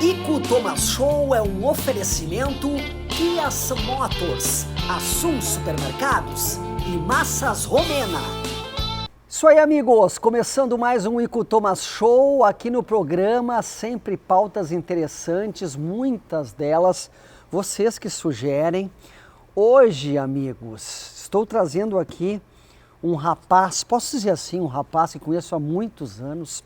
Ico Thomas Show é um oferecimento Kia Motors, Assum Supermercados e Massas Romena. Isso aí, amigos, começando mais um Ico Thomas Show aqui no programa, sempre pautas interessantes, muitas delas vocês que sugerem. Hoje, amigos, estou trazendo aqui um rapaz, posso dizer assim, um rapaz que conheço há muitos anos,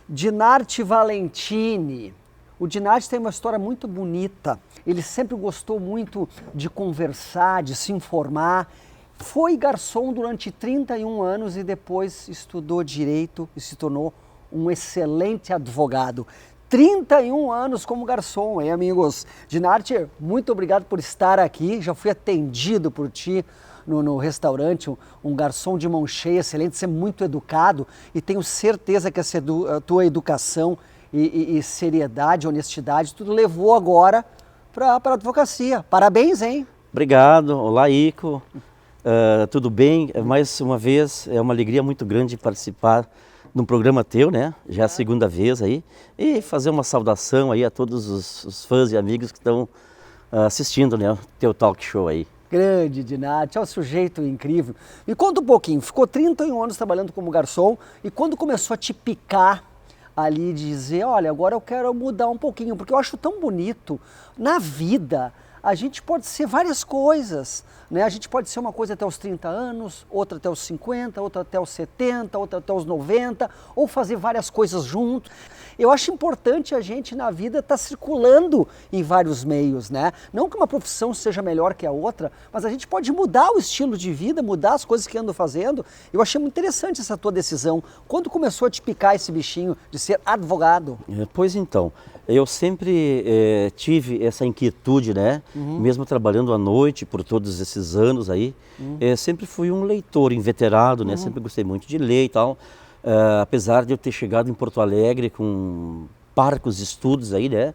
Dinarte Valentini. O Dinarte tem uma história muito bonita, ele sempre gostou muito de conversar, de se informar. Foi garçom durante 31 anos e depois estudou Direito e se tornou um excelente advogado. 31 anos como garçom, hein, amigos? Dinarte, muito obrigado por estar aqui, já fui atendido por ti no restaurante, um garçom de mão cheia, excelente, você é muito educado e tenho certeza que a tua educação e seriedade, honestidade, tudo levou agora para a advocacia. Parabéns, hein? Obrigado. Olá, Ico. Tudo bem? Mais uma vez, é uma alegria muito grande participar de um programa teu, né? Já é a segunda vez aí. E fazer uma saudação aí a todos os fãs e amigos que estão assistindo, né? O teu talk show aí. Grande, Dinarte, é um sujeito incrível. Me conta um pouquinho, ficou 31 anos trabalhando como garçom e quando começou a te picar ali, dizer, olha, agora eu quero mudar um pouquinho, porque eu acho tão bonito, na vida a gente pode ser várias coisas, né? A gente pode ser uma coisa até os 30 anos, outra até os 50, outra até os 70, outra até os 90, ou fazer várias coisas juntos. Eu acho importante a gente na vida estar circulando em vários meios, né? Não que uma profissão seja melhor que a outra, mas a gente pode mudar o estilo de vida, mudar as coisas que ando fazendo. Eu achei muito interessante essa tua decisão. Quando começou a te picar esse bichinho de ser advogado? Pois então, eu sempre tive essa inquietude, né? Mesmo trabalhando à noite por todos esses anos aí, sempre fui um leitor inveterado, né? Sempre gostei muito de ler e tal. Apesar de eu ter chegado em Porto Alegre com parcos estudos aí, né?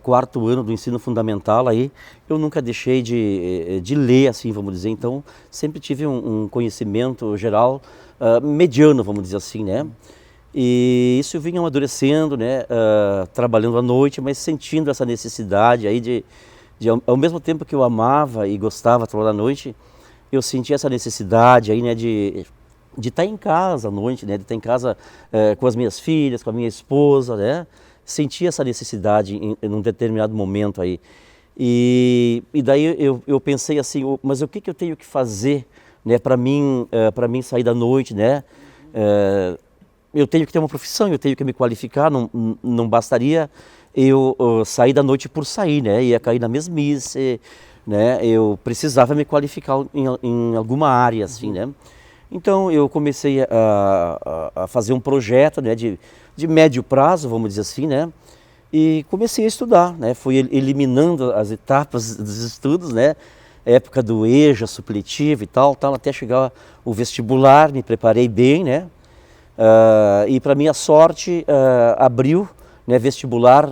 Quarto ano do ensino fundamental aí, eu nunca deixei de ler, assim, vamos dizer. Então, sempre tive um conhecimento geral mediano, vamos dizer assim, né? E isso vinha amadurecendo, né? Trabalhando à noite, mas sentindo essa necessidade aí de ao mesmo tempo que eu amava e gostava de trabalhar à noite, eu sentia essa necessidade aí, né? De estar em casa à noite, né? De estar em casa com as minhas filhas, com a minha esposa, né? Sentia essa necessidade em um determinado momento aí. E daí eu pensei assim, mas o que eu tenho que fazer, né? Para mim sair da noite, né? Eu tenho que ter uma profissão, eu tenho que me qualificar, não bastaria eu sair da noite por sair, né? Ia cair na mesmice, né? Eu precisava me qualificar em alguma área, assim, né? Então eu comecei a fazer um projeto, né, de médio prazo, vamos dizer assim, né, e comecei a estudar, né, fui eliminando as etapas dos estudos, né, época do EJA, supletivo e tal, até chegar o vestibular, me preparei bem, né, e para minha sorte abriu, né, vestibular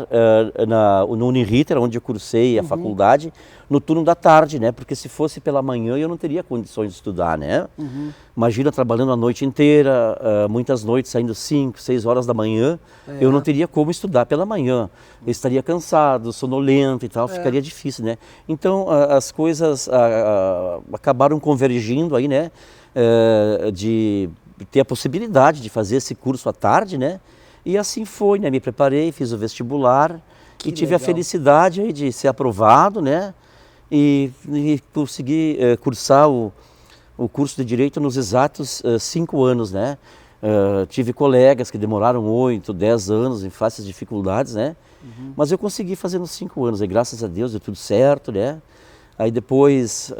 no Uniriter, onde eu cursei a faculdade, no turno da tarde, né? Porque se fosse pela manhã eu não teria condições de estudar, né? Imagina trabalhando a noite inteira, muitas noites saindo 5, 6 horas da manhã, eu não teria como estudar pela manhã. Eu estaria cansado, sonolento e tal, ficaria difícil, né? Então as coisas acabaram convergindo aí, né? De ter a possibilidade de fazer esse curso à tarde, né? E assim foi, né? Me preparei, fiz o vestibular e tive a felicidade aí de ser aprovado, né? E consegui cursar o curso de Direito nos exatos 5 anos, né? Tive colegas que demoraram 8, 10 anos em fáceis dificuldades, né? Mas eu consegui fazer nos 5 anos, e graças a Deus deu tudo certo, né? Aí depois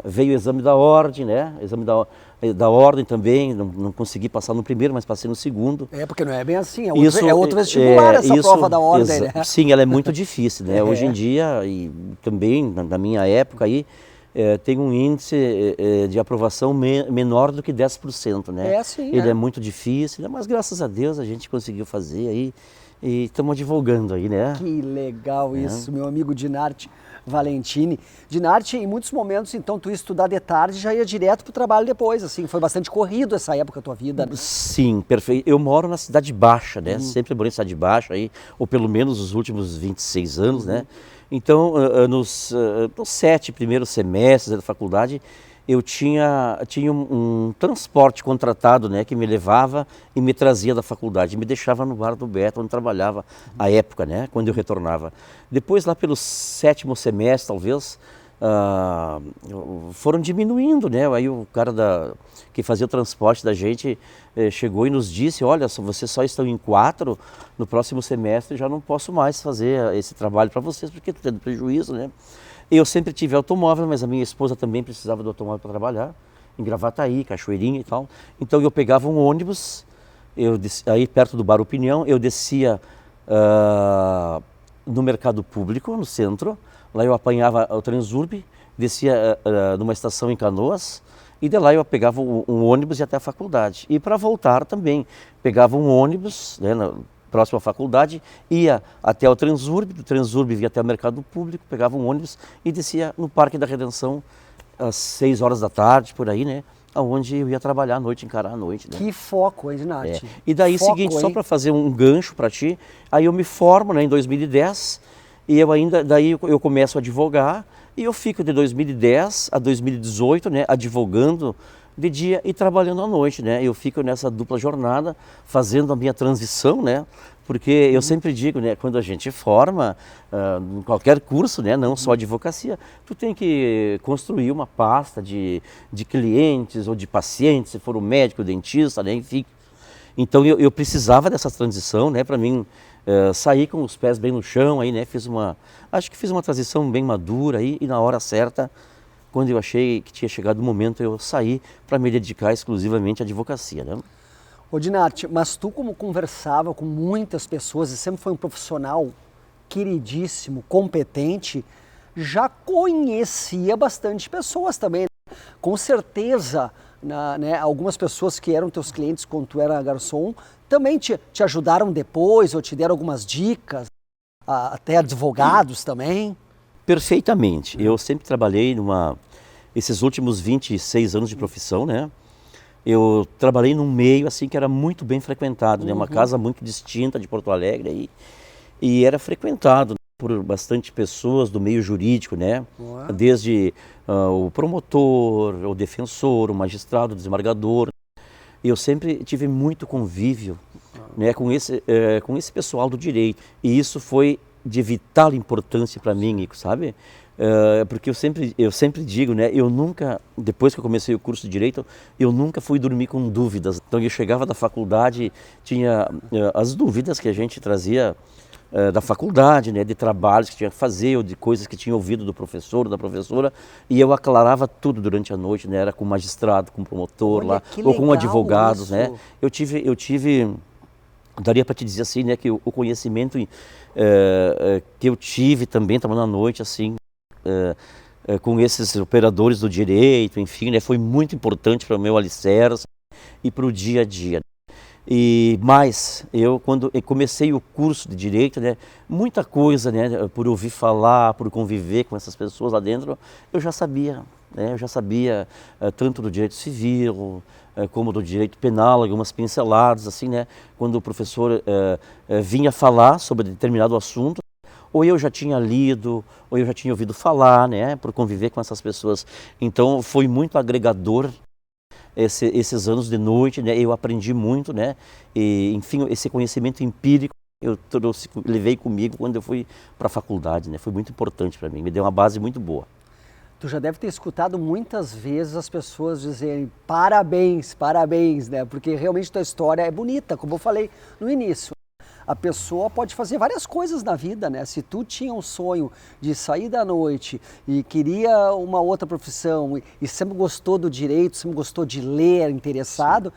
veio o exame da ordem, né? Exame da ordem também, não consegui passar no primeiro, mas passei no segundo. Porque não é bem assim, é outro vestibular essa prova da ordem, né? Sim, ela é muito difícil, né? Hoje em dia, e também na minha época aí, tem um índice de aprovação menor do que 10%, né? Sim, Ele é muito difícil, né? Mas graças a Deus a gente conseguiu fazer aí. e estamos advogando aí, né? Que legal isso, meu amigo Dinarte Valentini. Dinarte, em muitos momentos, então, tu ia estudar de tarde e já ia direto pro trabalho depois, assim, foi bastante corrido essa época da tua vida, né? Sim, perfeito. Eu moro na Cidade Baixa, né? Sempre morei na Cidade Baixa, aí, ou pelo menos os últimos 26 anos, né? Então, nos 7 primeiros semestres da faculdade, eu tinha um transporte contratado, né, que me levava e me trazia da faculdade, me deixava no bar do Beto, onde trabalhava à época, né, quando eu retornava. Depois, lá pelo 7º semestre, talvez, foram diminuindo, né, aí o cara que fazia o transporte da gente chegou e nos disse, olha, vocês só estão em 4, no próximo semestre já não posso mais fazer esse trabalho para vocês, porque estou tendo prejuízo, né. Eu sempre tive automóvel, mas a minha esposa também precisava do automóvel para trabalhar, em Gravataí, Cachoeirinha e tal. Então eu pegava um ônibus, aí perto do Bar Opinião, eu descia no Mercado Público, no centro, lá eu apanhava o Transurb, descia numa estação em Canoas, e de lá eu pegava um ônibus e ia até a faculdade. E para voltar também, pegava um ônibus, né, próximo à faculdade, ia até o Transurb, do Transurb via até o Mercado Público, pegava um ônibus e descia no Parque da Redenção às 6 horas da tarde, por aí, né? Onde eu ia trabalhar à noite, encarar a noite. Né? Que foco, hein, Dinarte? E daí, foco, seguinte, hein? só para fazer um gancho para ti, aí eu me formo, né, em 2010, e daí eu começo a advogar, e eu fico de 2010 a 2018, né, advogando de dia e trabalhando à noite, né? Eu fico nessa dupla jornada, fazendo a minha transição, né? Porque eu sempre digo, né, quando a gente forma em qualquer curso, né, não só advocacia, tu tem que construir uma pasta de clientes ou de pacientes, se for o médico, o dentista, né, enfim. Então eu precisava dessa transição, né, para mim sair com os pés bem no chão, aí, né, acho que fiz uma transição bem madura aí, e na hora certa, quando eu achei que tinha chegado o momento, eu saí para me dedicar exclusivamente à advocacia, né? Ô Dinarte, mas tu como conversava com muitas pessoas e sempre foi um profissional queridíssimo, competente, já conhecia bastante pessoas também, né? Com certeza, né, algumas pessoas que eram teus clientes quando tu era garçom, também te ajudaram depois ou te deram algumas dicas, até advogados também. Perfeitamente. Eu sempre trabalhei esses últimos 26 anos de profissão, né? Eu trabalhei num meio assim que era muito bem frequentado, né? Uma casa muito distinta de Porto Alegre aí, e era frequentado por bastante pessoas do meio jurídico, né? Desde o promotor, o defensor, o magistrado, o desembargador. Eu sempre tive muito convívio, né, com esse pessoal do direito, e isso foi de vital importância para mim, sabe? Porque eu sempre digo, né, eu nunca, depois que eu comecei o curso de Direito, eu nunca fui dormir com dúvidas. Então eu chegava da faculdade, tinha as dúvidas que a gente trazia da faculdade, né, de trabalhos que tinha que fazer, ou de coisas que tinha ouvido do professor, da professora, e eu aclarava tudo durante a noite, né, era com o magistrado, com o promotor. Olha, lá, ou com advogados, né. Eu tive daria para te dizer assim, né, que o conhecimento que eu tive também, trabalhando à noite, assim, com esses operadores do direito, enfim, né, foi muito importante para o meu alicerce e para o dia a dia. Mas quando eu comecei o curso de Direito, né, muita coisa, né, por ouvir falar, por conviver com essas pessoas lá dentro, eu já sabia, né, tanto do direito civil, como do direito penal, algumas pinceladas, assim, né, quando o professor vinha falar sobre determinado assunto, ou eu já tinha lido, ou eu já tinha ouvido falar, né, por conviver com essas pessoas. Então foi muito agregador esses anos de noite, né, eu aprendi muito, né, e enfim, esse conhecimento empírico eu levei comigo quando eu fui para a faculdade, né, foi muito importante para mim, me deu uma base muito boa. Tu já deve ter escutado muitas vezes as pessoas dizerem parabéns, parabéns, né, porque realmente tua história é bonita, como eu falei no início. A pessoa pode fazer várias coisas na vida, né? Se tu tinha um sonho de sair da noite e queria uma outra profissão e sempre gostou do direito, sempre gostou de ler, interessado,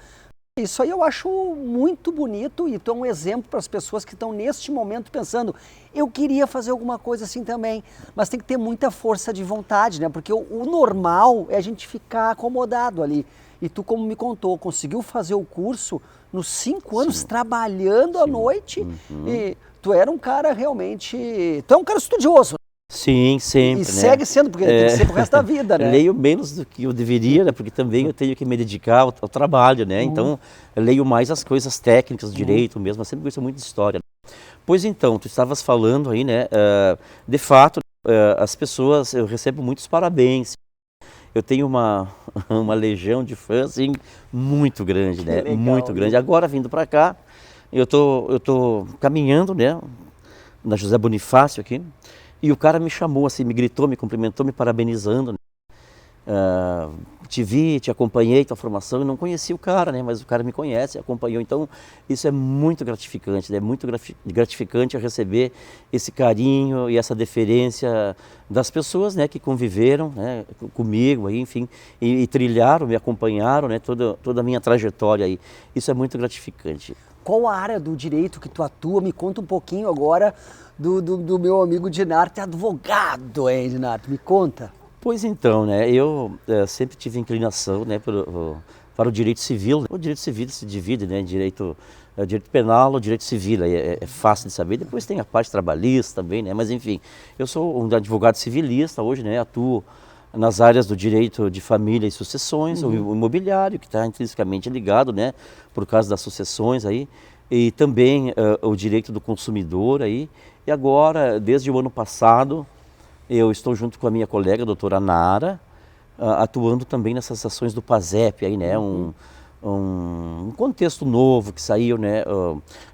sim, isso aí eu acho muito bonito e tu é um exemplo para as pessoas que estão neste momento pensando, eu queria fazer alguma coisa assim também, mas tem que ter muita força de vontade, né? Porque o normal é a gente ficar acomodado ali. E tu, como me contou, conseguiu fazer o curso nos 5 anos trabalhando à noite e tu era um cara realmente, tu é um cara estudioso. Sim, sempre, e segue sendo, porque tem que ser pro resto da vida, né? Leio menos do que eu deveria, né? Porque também eu tenho que me dedicar ao trabalho, né? Então, eu leio mais as coisas técnicas, direito mesmo, eu sempre gosto muito de história. Pois então, tu estavas falando aí, né? De fato, as pessoas, eu recebo muitos parabéns. Eu tenho uma legião de fãs, assim, muito grande, né? Legal, muito grande. Agora, vindo para cá, eu tô caminhando, né? Na José Bonifácio aqui. E o cara me chamou, assim, me gritou, me cumprimentou, me parabenizando. Né? Te vi, te acompanhei, tua formação, eu não conhecia o cara, né? Mas o cara me conhece, acompanhou. Então, isso é muito gratificante, né? É muito gratificante receber esse carinho e essa deferência das pessoas, né? Que conviveram, né? Comigo, aí, enfim, e trilharam, me acompanharam, né? Toda a minha trajetória aí. Isso é muito gratificante. Qual a área do direito que tu atua? Me conta um pouquinho agora do meu amigo Dinarte, advogado, hein, Dinarte? Me conta. Pois então, né, eu sempre tive inclinação, né, para o direito civil. O direito civil se divide, né, direito penal ou direito civil, é fácil de saber. Depois tem a parte trabalhista também, né, mas enfim, eu sou um advogado civilista hoje, né, atuo nas áreas do direito de família e sucessões, o imobiliário, que está intrinsecamente ligado, né, por causa das sucessões aí, e também o direito do consumidor aí. E agora, desde o ano passado, eu estou junto com a minha colega, a doutora Nara, atuando também nessas ações do PASEP, aí, né? Um contexto novo que saiu, né?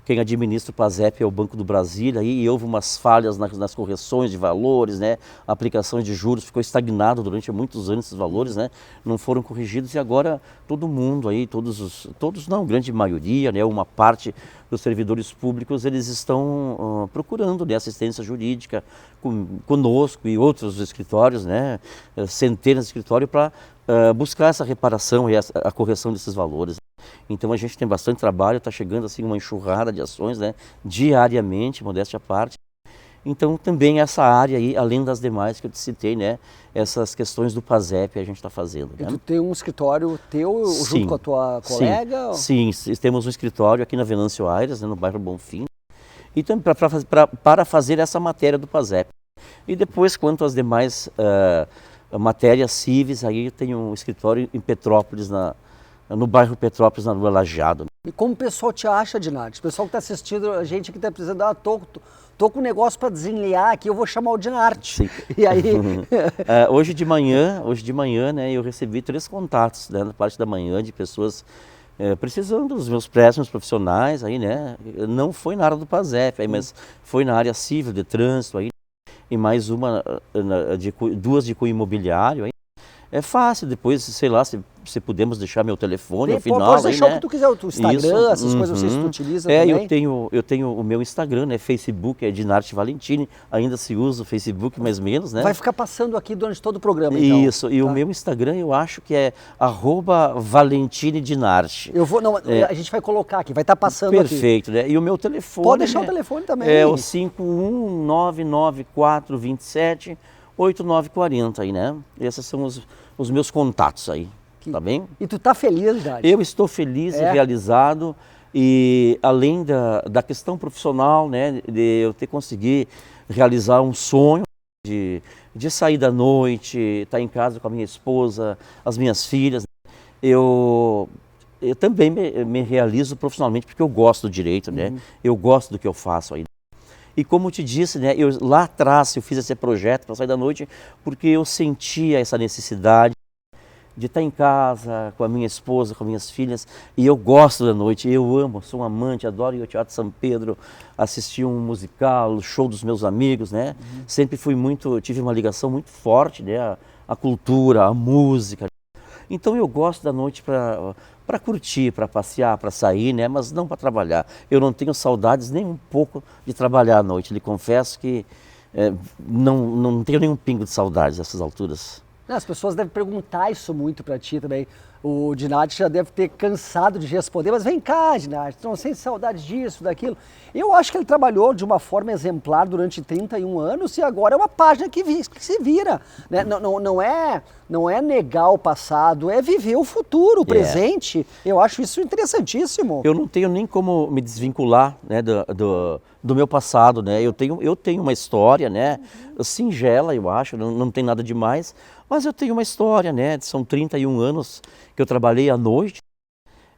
Quem administra o PASEP é o Banco do Brasil, aí, e houve umas falhas nas correções de valores, né? A aplicação de juros ficou estagnado durante muitos anos, esses valores, né? Não foram corrigidos e agora todo mundo aí, todos não, grande maioria, né? Uma parte dos servidores públicos, eles estão procurando, né, assistência jurídica conosco e outros escritórios, né? Centenas de escritórios para buscar essa reparação e a correção desses valores. Então a gente tem bastante trabalho, está chegando assim uma enxurrada de ações, né, diariamente, modéstia à parte. Então também essa área aí, além das demais que eu te citei, né, essas questões do PASEP a gente está fazendo. E né? tu tem um escritório teu junto com a tua colega? Sim, temos um escritório aqui na Venâncio Aires, né, no bairro Bonfim, e também para fazer essa matéria do PASEP. E depois, quanto às demais matérias cíveis, aí eu tenho um escritório em Petrópolis, no bairro Petrópolis, na Rua Lajeado. E como o pessoal te acha, Dinarte? O pessoal que está assistindo, a gente que está precisando, tô com um negócio para desenliar aqui, eu vou chamar o Dinarte. Sim. E aí... hoje de manhã, né, eu recebi 3 contatos, né, na parte da manhã, de pessoas precisando dos meus préstimos profissionais, aí, né, não foi na área do PASEP, aí, mas foi na área civil, de trânsito, aí, e mais duas de cunho imobiliário. Aí. É fácil, depois, sei lá, se podemos deixar meu telefone no final. Pode deixar aí, o que tu quiser, o teu Instagram, essas coisas, não sei se tu utiliza também. Eu tenho o meu Instagram, né, Facebook, é Dinarte Valentini, ainda se usa o Facebook, mais ou menos, né. Vai ficar passando aqui durante todo o programa, então. Isso, e o meu Instagram eu acho que é @ValentiniDinarte. A gente vai colocar aqui, vai estar passando Perfeito, né, e o meu telefone... Pode deixar o telefone também. É o 51994278940 aí, né, esses são os meus contatos aí. Tá bem? E tu tá feliz, Dinarte? Eu estou feliz e realizado, e além da questão profissional, né, de eu ter conseguido realizar um sonho de sair da noite, estar em casa com a minha esposa, as minhas filhas, eu também me realizo profissionalmente porque eu gosto do direito, né? Eu gosto do que eu faço aí. E como eu te disse, né, lá atrás eu fiz esse projeto para sair da noite porque eu sentia essa necessidade de estar em casa com a minha esposa, com as minhas filhas, e eu gosto da noite, eu amo, sou um amante, adoro ir ao Teatro São Pedro, assistir um musical, o show dos meus amigos, né? Sempre tive uma ligação muito forte, né? A cultura, a música. Então eu gosto da noite para curtir, para passear, para sair, né? Mas não para trabalhar. Eu não tenho saudades nem um pouco de trabalhar à noite, lhe confesso que não tenho nenhum pingo de saudades nessas alturas. As pessoas devem perguntar isso muito para ti também. O Dinati já deve ter cansado de responder, mas vem cá, Dinati, não sente saudade disso, daquilo. Eu acho que ele trabalhou de uma forma exemplar durante 31 anos e agora é uma página que se vira. Né? Não é negar o passado, é viver o futuro, o presente. Eu acho isso interessantíssimo. Eu não tenho nem como me desvincular, né, do meu passado, né? Eu tenho uma história, né, singela, eu acho, não tem nada demais, mas eu tenho uma história, né? São 31 anos que eu trabalhei à noite,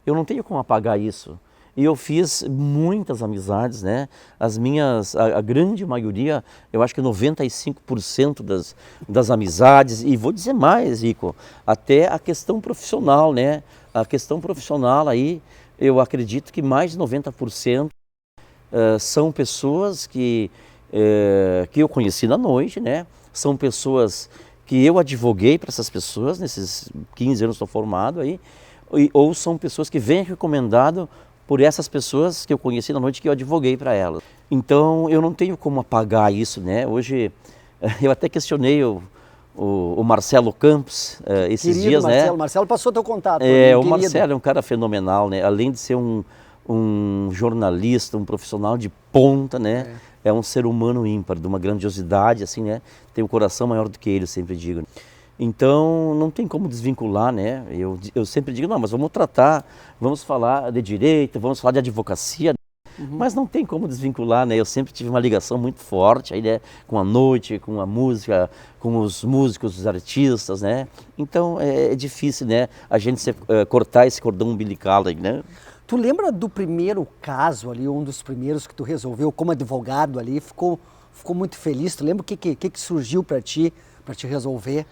eu não tenho como apagar isso. E eu fiz muitas amizades, né? A grande maioria, eu acho que 95% das amizades, e vou dizer mais, Rico, até a questão profissional, né? A questão profissional aí, eu acredito que mais de 90% são pessoas que eu conheci na noite, né? São pessoas que eu advoguei para essas pessoas, nesses 15 anos que estou formado aí, ou são pessoas que vêm recomendado por essas pessoas que eu conheci na noite que eu advoguei para elas. Então eu não tenho como apagar isso, né? Hoje eu até questionei o Marcelo Campos esses Querido dias, Marcelo, né? Marcelo passou teu contato. O Marcelo é um cara fenomenal, né? Além de ser um jornalista, um profissional de ponta, né? É um ser humano ímpar, de uma grandiosidade, assim, né? Tem um coração maior do que ele, eu sempre digo. Então, não tem como desvincular, né? Eu sempre digo, não, mas vamos falar de direito, vamos falar de advocacia, mas não tem como desvincular, né? Eu sempre tive uma ligação muito forte aí, né? Com a noite, com a música, com os músicos, os artistas, né? Então, é difícil, né? A gente cortar esse cordão umbilical aí, né? Tu lembra do primeiro caso ali, um dos primeiros que tu resolveu como advogado ali, ficou muito feliz? Tu lembra o que surgiu para te resolver?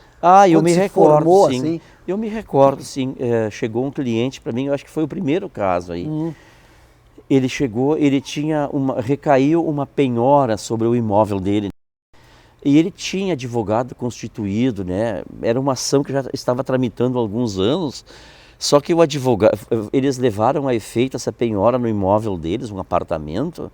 Eu me recordo, formou, sim. Assim? Eu me recordo, sim. Chegou um cliente para mim, eu acho que foi o primeiro caso aí. Ele chegou, recaiu uma penhora sobre o imóvel dele. E ele tinha advogado constituído, né? Era uma ação que já estava tramitando há alguns anos. Só que eles levaram a efeito essa penhora no imóvel deles, um apartamento,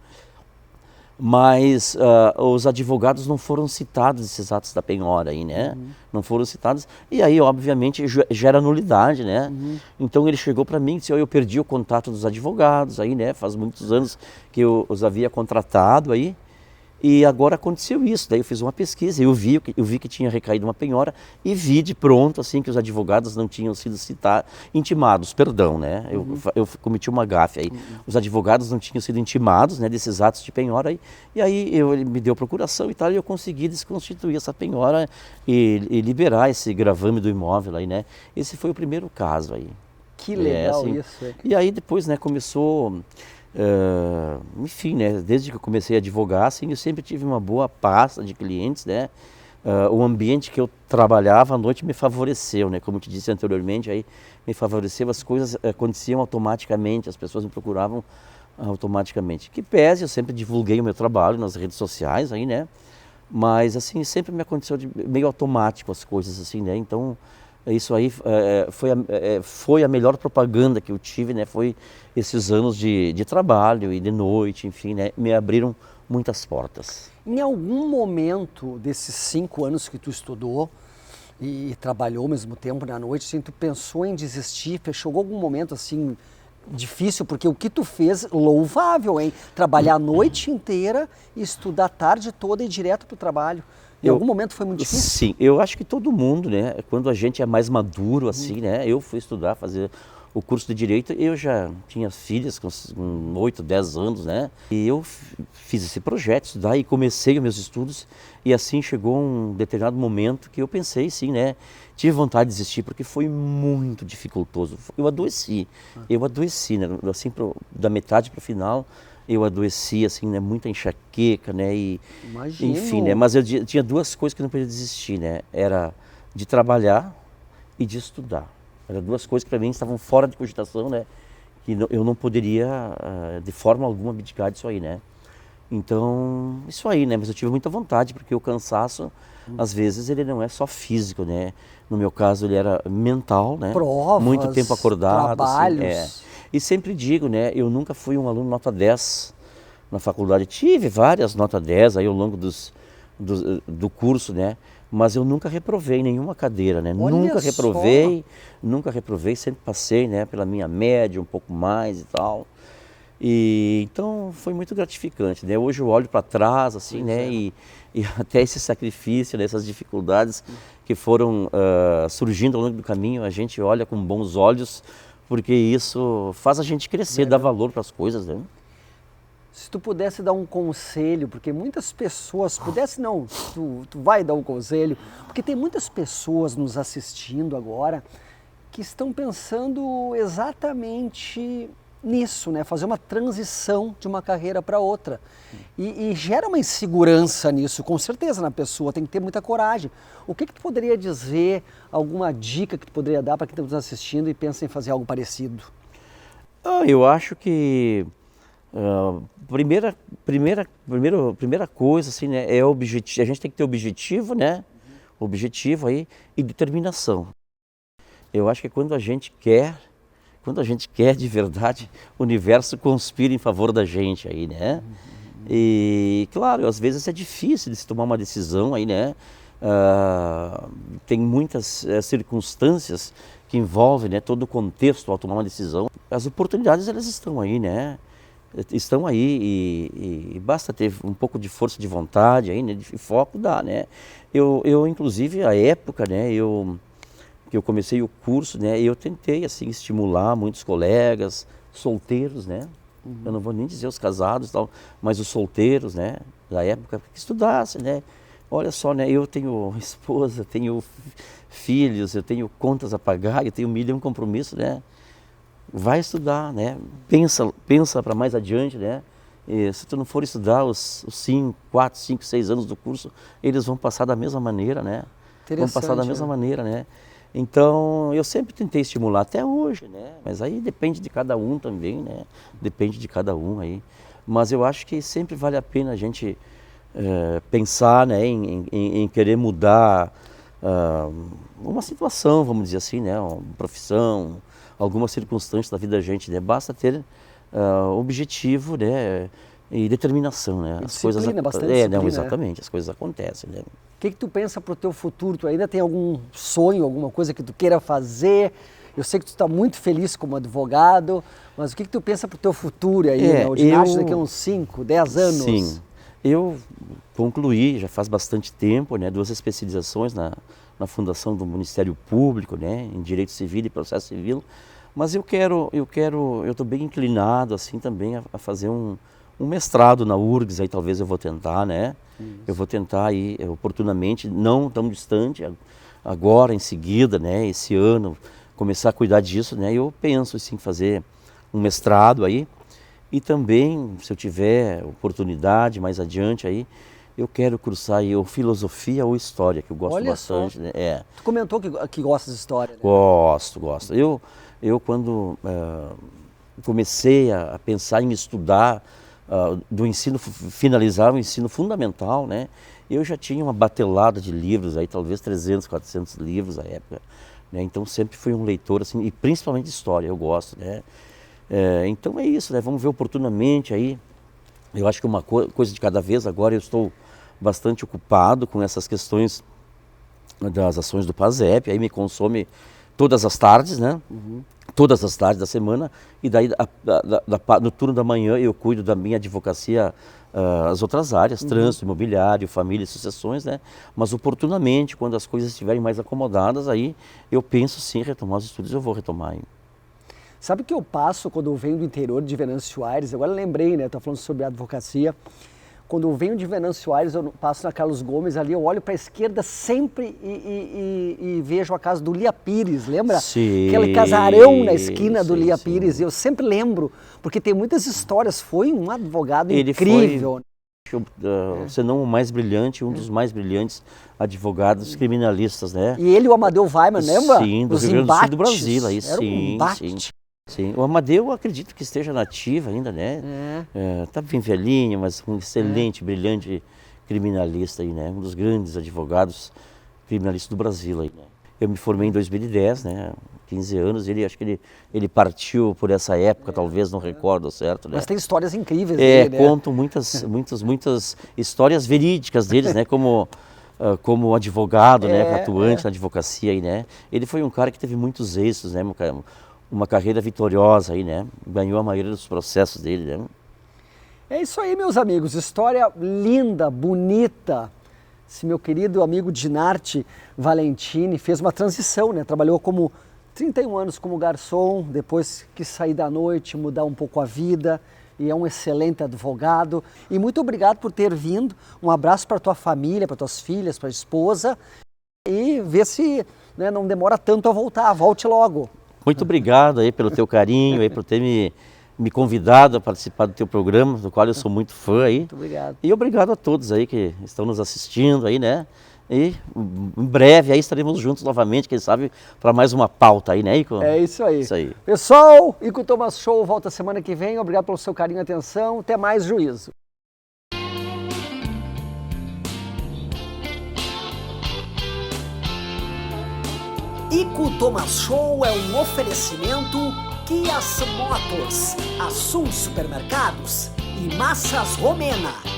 mas os advogados não foram citados nesses atos da penhora aí, né? Não foram citados, e aí obviamente gera nulidade, né? Então ele chegou para mim e disse, eu perdi o contato dos advogados aí, né? Faz muitos anos que eu os havia contratado aí, e agora aconteceu isso. Daí eu fiz uma pesquisa, eu vi que tinha recaído uma penhora e vi de pronto assim que os advogados não tinham sido intimados, perdão, né? Eu cometi uma gafe aí. Os advogados não tinham sido intimados, né, desses atos de penhora aí. E aí ele me deu procuração e tal, e eu consegui desconstituir essa penhora e liberar esse gravame do imóvel aí, né? Esse foi o primeiro caso aí. Que legal assim, isso. E aí depois, né, começou... enfim, né, desde que eu comecei a advogar, assim, eu sempre tive uma boa pasta de clientes, né? O ambiente que eu trabalhava à noite me favoreceu, né? Como eu te disse anteriormente, aí me favoreceu, as coisas aconteciam automaticamente, as pessoas me procuravam automaticamente. Que pese, eu sempre divulguei o meu trabalho nas redes sociais, aí, né? Mas assim, sempre me aconteceu meio automático as coisas, assim, né? Então, isso aí foi a melhor propaganda que eu tive, né? Foi esses anos de trabalho e de noite, enfim, né? Me abriram muitas portas. Em algum momento desses 5 anos que tu estudou e trabalhou ao mesmo tempo na noite, assim, tu pensou em desistir? Chegou algum momento assim difícil? Porque o que tu fez, louvável, hein? Trabalhar a noite inteira e estudar a tarde toda e ir direto para o trabalho. Em algum momento foi muito difícil? Sim, eu acho que todo mundo, né? Quando a gente é mais maduro, assim, né? Eu fui estudar, fazer o curso de Direito, eu já tinha filhas com 8, 10 anos, né? E eu fiz esse projeto, estudar, e comecei os meus estudos. E assim chegou um determinado momento que eu pensei, sim, né? Tive vontade de desistir, porque foi muito dificultoso. Eu adoeci, né? Assim, da metade para o final, eu adoeci, assim, né? Muita enxaqueca, né? E, imagino. enfim, né? Mas eu tinha duas coisas que eu não podia desistir, né? Era de trabalhar e de estudar. Eram duas coisas que para mim estavam fora de cogitação, né? Que eu não poderia, de forma alguma, abdicar disso aí, né? Então, isso aí, né? Mas eu tive muita vontade, porque o cansaço, às vezes, ele não é só físico, né? No meu caso, ele era mental, né? Provas, muito tempo acordado. trabalhos. Assim, E sempre digo, né? Eu nunca fui um aluno nota 10 na faculdade. Tive várias nota 10 aí ao longo do curso, né? Mas eu nunca reprovei nenhuma cadeira, né? Olha Nunca reprovei, sempre passei, né? Pela minha média, um pouco mais e tal. E então foi muito gratificante, né? Hoje eu olho para trás, assim, né? E até esse sacrifício, né? Essas dificuldades que foram surgindo ao longo do caminho, a gente olha com bons olhos, porque isso faz a gente crescer, dar valor para as coisas, né? Se tu pudesse dar um conselho, porque muitas pessoas, pudesse não, tu vai dar um conselho, porque tem muitas pessoas nos assistindo agora que estão pensando exatamente nisso, né? Fazer uma transição de uma carreira para outra. E gera uma insegurança nisso, com certeza, na pessoa, tem que ter muita coragem. O que tu poderia dizer, alguma dica que tu poderia dar para quem está nos assistindo e pensa em fazer algo parecido? Eu acho que primeira coisa, assim, né, é objetivo. A gente tem que ter objetivo, né? Objetivo aí e determinação. Eu acho que quando a gente quer de verdade, o universo conspira em favor da gente aí, né? E claro, às vezes é difícil de se tomar uma decisão aí, né? Tem muitas circunstâncias que envolvem, né, todo o contexto ao tomar uma decisão. As oportunidades, elas estão aí, né? Estão aí e basta ter um pouco de força de vontade aí, né, de foco, dá, né? Eu inclusive, à época, né, que eu comecei o curso, né, eu tentei, assim, estimular muitos colegas solteiros, né? Eu não vou nem dizer os casados e tal, mas os solteiros, né, da época, que estudassem, né? Olha só, né, eu tenho esposa, tenho filhos, eu tenho contas a pagar, eu tenho um compromisso, né? Vai estudar, né? Pensa para mais adiante, né? E se tu não for estudar os 4, 5, 6 anos do curso, eles vão passar da mesma maneira, né? Vão passar da mesma maneira, né? Então, eu sempre tentei estimular, até hoje, né? Mas aí depende de cada um também, né? Depende de cada um aí. Mas eu acho que sempre vale a pena a gente pensar, né, em querer mudar uma situação, vamos dizer assim, né? Uma profissão, alguma circunstância da vida da gente, né? Basta ter objetivo, né? E determinação, né? As coisas bastante disciplina, não, exatamente, as coisas acontecem, né? O que tu pensa para o teu futuro? Tu ainda tem algum sonho, alguma coisa que tu queira fazer? Eu sei que tu está muito feliz como advogado, mas o que tu pensa para o teu futuro aí, né? O ginásio daqui a uns 5, 10 anos? Sim, eu concluí, já faz bastante tempo, né, 2 especializações na Fundação do Ministério Público, né, em Direito Civil e Processo Civil, mas eu estou bem inclinado, assim, também a fazer um mestrado na URGS, aí talvez eu vou tentar, né? Isso. Eu vou tentar aí oportunamente, não tão distante, agora em seguida, né, esse ano, começar a cuidar disso, né? Eu penso assim fazer um mestrado aí e também, se eu tiver oportunidade mais adiante aí, eu quero cursar aí ou filosofia ou história, que eu gosto bastante, né? Tu comentou que gosta de história, né? Gosto. Eu quando comecei a pensar em estudar do ensino, finalizar o ensino fundamental, né? Eu já tinha uma batelada de livros aí, talvez 300, 400 livros à época, né? Então sempre fui um leitor, assim, e principalmente história, eu gosto, né? Então é isso, né? Vamos ver oportunamente aí. Eu acho que uma coisa de cada vez. Agora eu estou bastante ocupado com essas questões das ações do PASEP, aí me consome todas as tardes, né? Todas as tardes da semana, e daí no turno da manhã eu cuido da minha advocacia, as outras áreas, trânsito, imobiliário, família e sucessões, né? Mas oportunamente, quando as coisas estiverem mais acomodadas, aí eu penso sim retomar os estudos, eu vou retomar aí. Sabe que eu passo quando eu venho do interior de Venâncio Aires, agora eu lembrei, né? Estou falando sobre advocacia. Quando eu venho de Venâncio Aires, eu passo na Carlos Gomes ali, eu olho para a esquerda sempre e vejo a casa do Lia Pires, lembra? Sim. Aquele casarão na esquina do Lia Pires, eu sempre lembro, porque tem muitas histórias, foi um advogado incrível. Se não o mais brilhante, um dos mais brilhantes advogados criminalistas, né? E ele e o Amadeu Weiman, lembra? Sim, do Rio Grande do Sul do Brasil, aí sim. Sim, o Amadeu eu acredito que esteja nativo ainda, né? Tá bem velhinho, mas um excelente, brilhante criminalista aí, né? Um dos grandes advogados criminalistas do Brasil aí, né? Eu me formei em 2010, né? 15 anos, acho que ele partiu por essa época, talvez, não recordo certo, né? Mas tem histórias incríveis dele, né? Conto muitas histórias verídicas deles, né? Como advogado, né? Atuante na advocacia aí, né? Ele foi um cara que teve muitos êxitos, né? Uma carreira vitoriosa aí, né? Ganhou a maioria dos processos dele, né? É isso aí, meus amigos. História linda, bonita. Esse meu querido amigo Dinarte Valentini fez uma transição, né? Trabalhou como 31 anos como garçom, depois quis sair da noite, mudar um pouco a vida, e é um excelente advogado. E muito obrigado por ter vindo. Um abraço para tua família, para tuas filhas, para a esposa. E ver se, né, não demora tanto a voltar. Volte logo. Muito obrigado aí pelo teu carinho, aí por ter me convidado a participar do teu programa, do qual eu sou muito fã aí. Muito obrigado. E obrigado a todos aí que estão nos assistindo aí, né? E em breve aí estaremos juntos novamente, quem sabe, para mais uma pauta aí, né, Ico? É isso aí. Isso aí. Pessoal, Ico Thomas Show volta semana que vem. Obrigado pelo seu carinho e atenção. Até mais, juízo. Ico Thomas Show é um oferecimento Kia Motors, Assum Supermercados e Massas Romena.